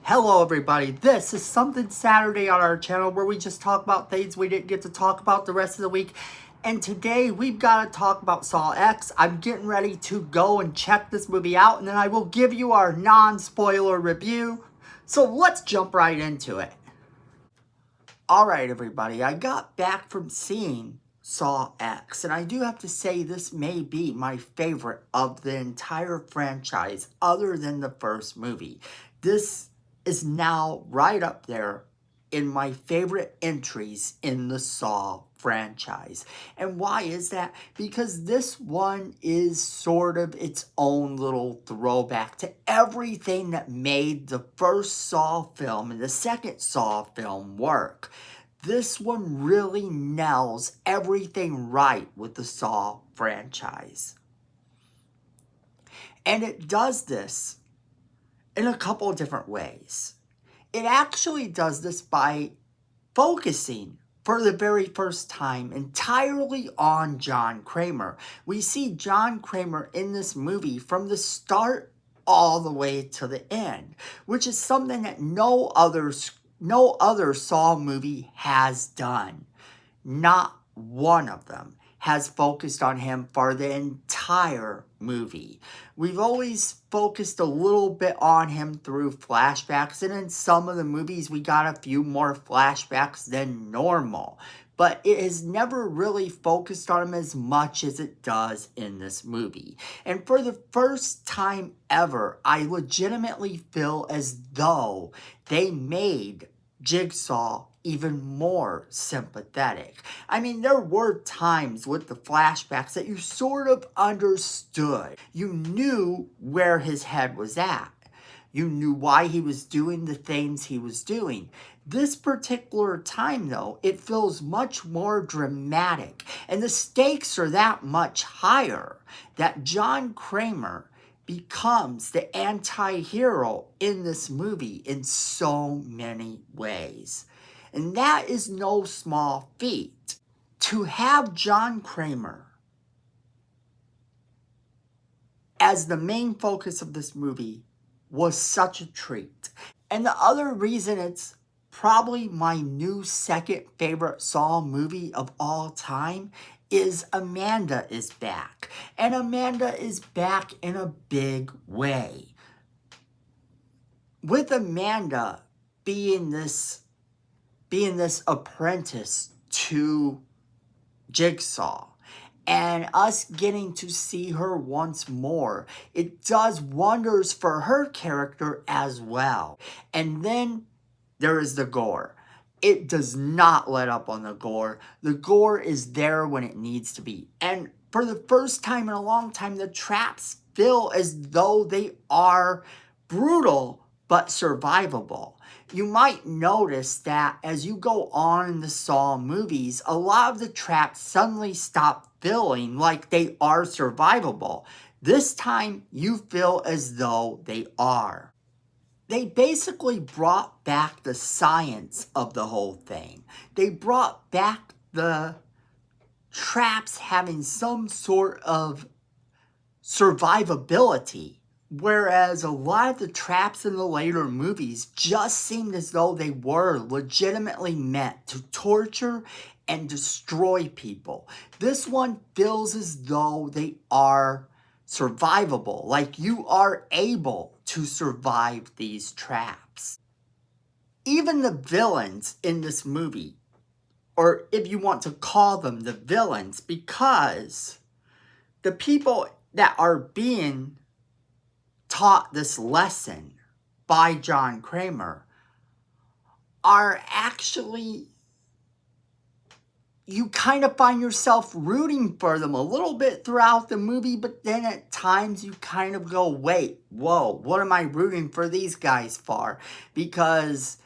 Hello everybody, this is Something Saturday on our channel where we just talk about things we didn't get to talk about the rest of the week. And today we've got to talk about Saw X. I'm getting ready to go and check this movie out, and then I will give you our non-spoiler review. So let's jump right into it. Alright everybody, I got back from seeing Saw X, and I do have to say this may be my favorite of the entire franchise other than the first movie. This is now right up there in my favorite entries in the Saw franchise. And why is that? Because this one is sort of its own little throwback to everything that made the first Saw film and the second Saw film work. This one really nails everything right with the Saw franchise. And it does this in a couple of different ways. It actually does this by focusing for the very first time entirely on John Kramer. We see John Kramer in this movie from the start all the way to the end, which is something that no other Saw movie has done. Not one of them has focused on him for the entire movie. We've always focused a little bit on him through flashbacks, and in some of the movies we got a few more flashbacks than normal. But it has never really focused on him as much as it does in this movie. And for the first time ever, I legitimately feel as though they made Jigsaw even more sympathetic. I mean, there were times with the flashbacks that you sort of understood. You knew where his head was at. You knew why he was doing the things he was doing. This particular time, though, it feels much more dramatic. And the stakes are that much higher that John Kramer becomes the anti-hero in this movie in so many ways. And that is no small feat. To have John Kramer as the main focus of this movie was such a treat. And the other reason it's probably my new second favorite Saw movie of all time is Amanda is back. And Amanda is back in a big way. With Amanda being this apprentice to Jigsaw, and us getting to see her once more, it does wonders for her character as well. And then there is the gore. It does not let up on the gore. The gore is there when it needs to be. And for the first time in a long time, the traps feel as though they are brutal but survivable. You might notice that as you go on in the Saw movies, a lot of the traps suddenly stop feeling like they are survivable. This time, you feel as though they are. They basically brought back the science of the whole thing. They brought back the traps having some sort of survivability. Whereas a lot of the traps in the later movies just seemed as though they were legitimately meant to torture and destroy people. This one feels as though they are survivable, like you are able to survive these traps. Even the villains in this movie, or if you want to call them the villains, because the people that are being taught this lesson by John Kramer are actually, you kind of find yourself rooting for them a little bit throughout the movie, but then at times you kind of go, wait, whoa, what am I rooting for these guys for? Because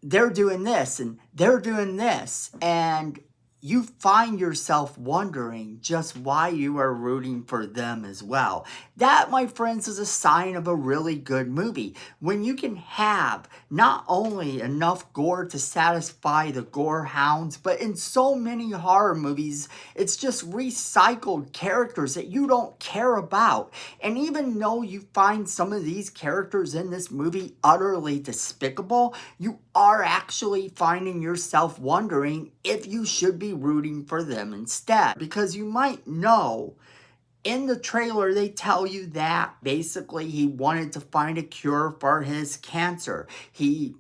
they're doing this and they're doing this, and you find yourself wondering just why you are rooting for them as well. That, my friends, is a sign of a really good movie. When you can have not only enough gore to satisfy the gore hounds, but in so many horror movies, it's just recycled characters that you don't care about. And even though you find some of these characters in this movie utterly despicable, you are actually finding yourself wondering if you should be rooting for them instead. Because you might know in the trailer they tell you that basically he wanted to find a cure for his cancer. He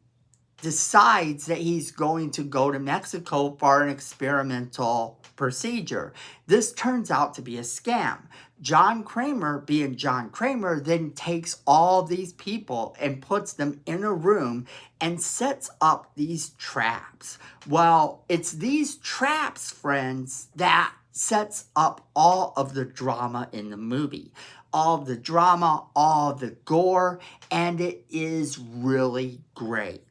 decides that he's going to go to Mexico for an experimental procedure. This turns out to be a scam. John Kramer, being John Kramer, then takes all these people and puts them in a room and sets up these traps. Well, it's these traps, friends, that sets up all of the drama in the movie. All of the drama, all of the gore, and it is really great.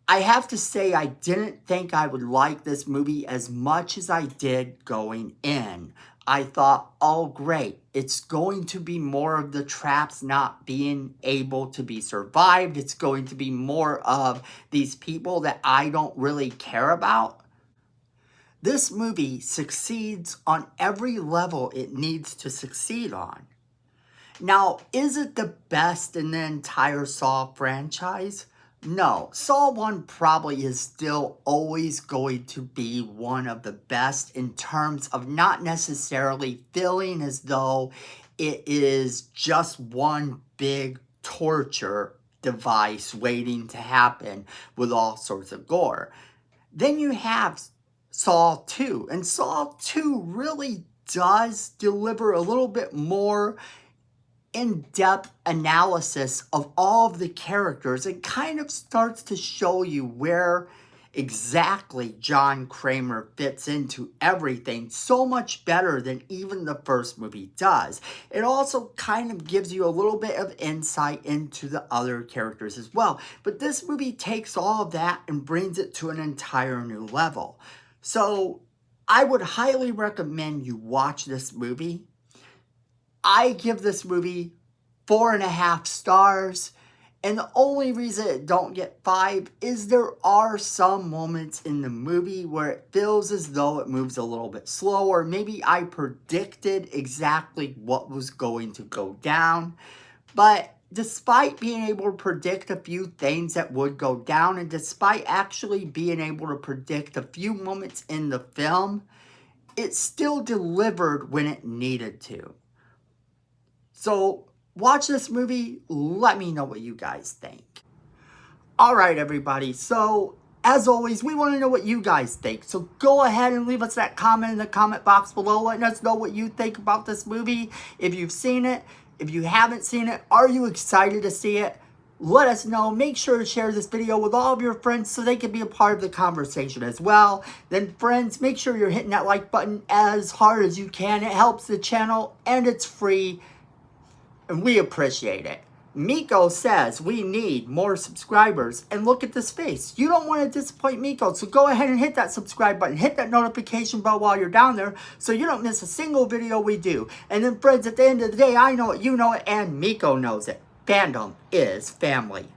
I have to say, I didn't think I would like this movie as much as I did going in. I thought, oh great, it's going to be more of the traps not being able to be survived. It's going to be more of these people that I don't really care about. This movie succeeds on every level it needs to succeed on. Now, is it the best in the entire Saw franchise? No, Saw 1 probably is still always going to be one of the best in terms of not necessarily feeling as though it is just one big torture device waiting to happen with all sorts of gore. Then you have Saw 2, and Saw 2 really does deliver a little bit more in-depth analysis of all of the characters. It kind of starts to show you where exactly John Kramer fits into everything so much better than even the first movie does. It also kind of gives you a little bit of insight into the other characters as well. But this movie takes all of that and brings it to an entire new level. So I would highly recommend you watch this movie. I give this movie 4.5 stars, and the only reason it don't get 5 is there are some moments in the movie where it feels as though it moves a little bit slower. Maybe I predicted exactly what was going to go down, but despite being able to predict a few things that would go down, and despite actually being able to predict a few moments in the film, it still delivered when it needed to. So watch this movie. Let me know what you guys think. All right, everybody. So as always, we want to know what you guys think. So go ahead and leave us that comment in the comment box below, letting us know what you think about this movie. If you've seen it, if you haven't seen it, are you excited to see it? Let us know. Make sure to share this video with all of your friends so they can be a part of the conversation as well. Then friends, make sure you're hitting that like button as hard as you can. It helps the channel and it's free. And we appreciate it. Miko says we need more subscribers. And look at this face. You don't want to disappoint Miko. So go ahead and hit that subscribe button. Hit that notification bell while you're down there so you don't miss a single video we do. And then friends, at the end of the day, I know it, you know it, and Miko knows it. Fandom is family.